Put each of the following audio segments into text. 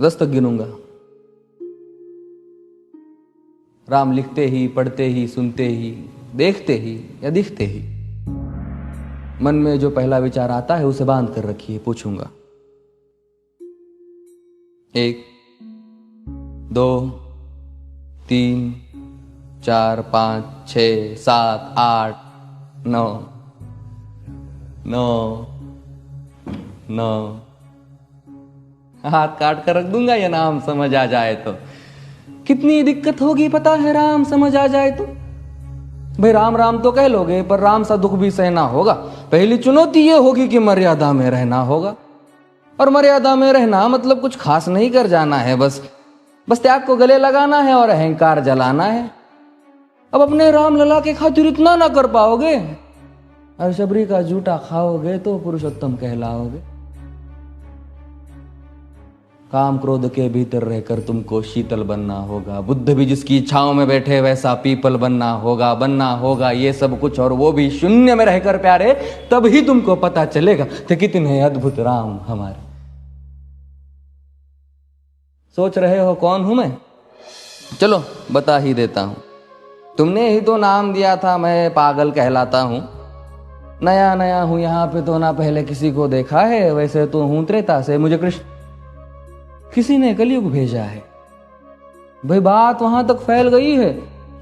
10 तक गिनूंगा। राम लिखते ही, पढ़ते ही, सुनते ही, देखते ही या दिखते ही मन में जो पहला विचार आता है उसे बांध कर रखिए। पूछूंगा 1 2 3 4 5 6 7 8 9 9 9 हाथ काट कर रख दूंगा ये नाम समझ आ जाए तो। कितनी दिक्कत होगी पता है राम समझ आ जाए तो। भाई राम राम तो कह लोगे पर राम सा दुख भी सहना होगा। पहली चुनौती ये होगी कि मर्यादा में रहना होगा। और मर्यादा में रहना मतलब कुछ खास नहीं कर जाना है, बस त्याग को गले लगाना है और अहंकार जलाना है। अब अपने राम लला के खातिर इतना ना कर पाओगे और शबरी का जूठा खाओगे तो पुरुषोत्तम कहलाओगे। काम क्रोध के भीतर रहकर तुमको शीतल बनना होगा। बुद्ध भी जिसकी इच्छाओं में बैठे वैसा पीपल बनना होगा ये सब कुछ, और वो भी शून्य में रहकर प्यारे। तब ही तुमको पता चलेगा कि कितने अद्भुत राम हमारे। सोच रहे हो कौन हूं मैं? चलो बता ही देता हूं। तुमने ही तो नाम दिया था मैं पागल कहलाता हूं। नया नया हूं यहां पे तो ना पहले किसी को देखा है। वैसे तो हूं त्रेता से, मुझे कृष्ण किसी ने कलयुग भेजा है। भाई बात वहां तक फैल गई है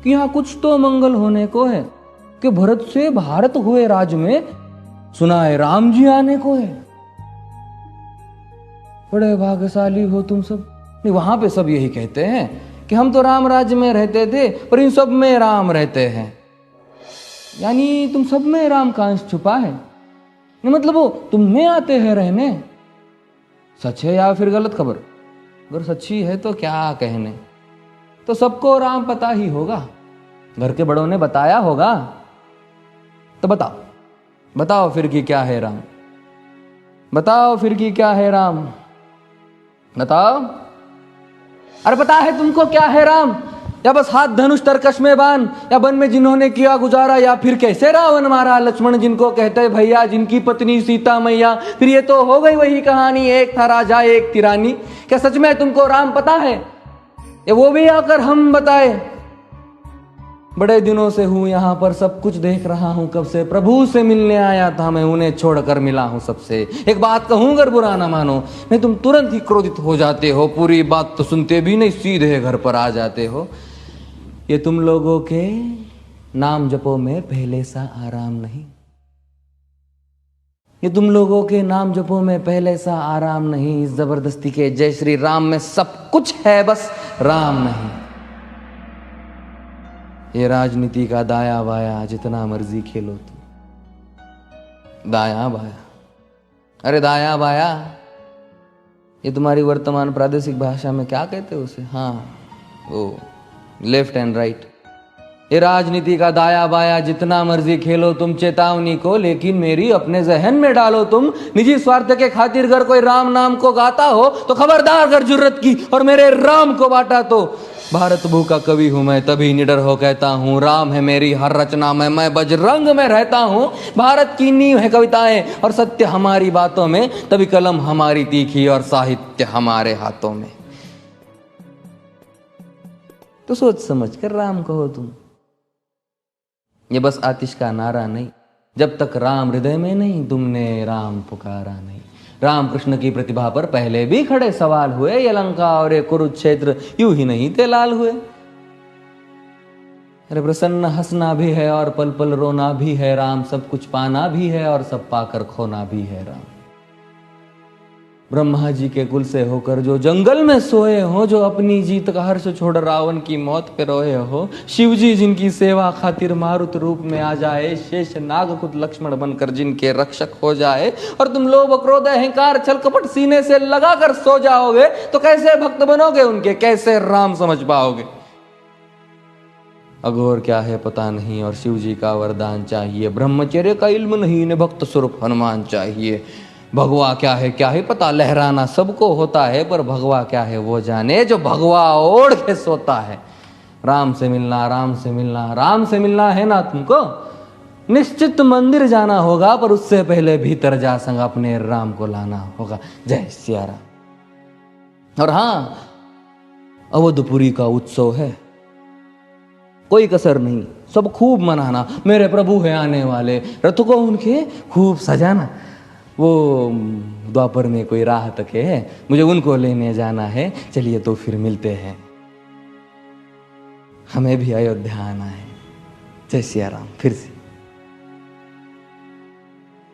कि यहां कुछ तो मंगल होने को है कि भरत से भारत हुए राज में सुना है राम जी आने को है। बड़े भाग्यशाली हो तुम सब। नहीं, वहां पे सब यही कहते हैं कि हम तो राम राज्य में रहते थे पर इन सब में राम रहते हैं। यानी तुम सब में राम का अंश छुपा है। मतलब वो तुम में आते हैं रहने। सच है या फिर गलत खबर? अगर सच्ची है तो क्या कहने। तो सबको राम पता ही होगा, घर के बड़ों ने बताया होगा। तो बताओ फिर कि क्या है राम। बताओ फिर कि क्या है राम। बताओ। अरे पता है तुमको क्या है राम? या बस हाथ धनुष तरकश में बांध, या वन में जिन्होंने किया गुजारा, या फिर कैसे रावण मारा लक्ष्मण जिनको कहते भैया, जिनकी पत्नी सीता मैया। फिर ये तो हो गई वही कहानी, एक था राजा एक थी रानी। क्या सच में तुमको राम पता है? या वो भी आकर हम बताए? बड़े दिनों से हूं यहां पर, सब कुछ देख रहा हूं कब से। प्रभु से मिलने आया था मैं, उन्हें छोड़कर मिला हूं सबसे। एक बात कहूं अगर बुरा ना मानो, नहीं तुम तुरंत ही क्रोधित हो जाते हो। पूरी बात तो सुनते भी नहीं, सीधे घर पर आ जाते हो। ये तुम लोगों के नाम जपो में पहले सा आराम नहीं। ये तुम लोगों के नाम जपो में पहले सा आराम नहीं। इस जबरदस्ती के जय श्री राम में सब कुछ है, बस राम नहीं। ये राजनीति का दाया बाया जितना मर्जी खेलो तुम। दाया बाया, अरे दाया बाया ये तुम्हारी वर्तमान प्रादेशिक भाषा में क्या कहते हो उसे? हाँ वो लेफ्ट एंड राइट। ये राजनीति का दाया बाया जितना मर्जी खेलो तुम चेतावनी को, लेकिन मेरी अपने जहन में डालो तुम। निजी स्वार्थ के खातिर अगर कोई राम नाम को गाता हो तो खबरदार अगर जुर्रत की और मेरे राम को बांटा तो। भारत भू का कवि हूं मैं, तभी निडर हो कहता हूं राम है मेरी हर रचना में। मैं बजरंग में रहता हूं, भारत की नींव है कविताएं और सत्य हमारी बातों में। तभी कलम हमारी तीखी और साहित्य हमारे हाथों में। तो सोच समझ कर राम कहो तुम। ये बस आतिश का नारा नहीं, जब तक राम हृदय में नहीं तुमने राम पुकारा नहीं। राम कृष्ण की प्रतिभा पर पहले भी खड़े सवाल हुए। ये लंका और ये कुरुक्षेत्र यूं ही नहीं थे लाल हुए। अरे प्रसन्न हंसना भी है और पल पल रोना भी है राम। सब कुछ पाना भी है और सब पाकर खोना भी है राम। ब्रह्मा जी के कुल से होकर जो जंगल में सोए हो, जो अपनी जीत का हर्ष छोड़ रावण की मौत पे रोए हो। शिव जी जिनकी सेवा खातिर मारुत रूप में आ जाए। शेष नाग खुद लक्ष्मण बनकर जिनके रक्षक हो जाए। और तुम लोभ क्रोध अहंकार छल कपट सीने से लगा कर सो जाओगे तो कैसे भक्त बनोगे उनके, कैसे राम समझ पाओगे? अघोर क्या है पता नहीं और शिव जी का वरदान चाहिए। ब्रह्मचर्य का इल्म नहीं, इन्हें भक्त स्वरूप हनुमान चाहिए। भगवा क्या है पता, लहराना सबको होता है पर भगवा क्या है वो जाने जो भगवा ओढ़ के सोता है। राम से मिलना, राम से मिलना, राम से मिलना है ना तुमको? निश्चित मंदिर जाना होगा पर उससे पहले भीतर जा संग अपने राम को लाना होगा। जय सिया राम। और हाँ, अवधपुरी का उत्सव है, कोई कसर नहीं, सब खूब मनाना। मेरे प्रभु है आने वाले, रथ को उनके खूब सजाना। वो द्वापर में कोई राह तक है, मुझे उनको लेने जाना है। चलिए तो फिर मिलते हैं, हमें भी अयोध्या आना है। जय सिया राम। फिर से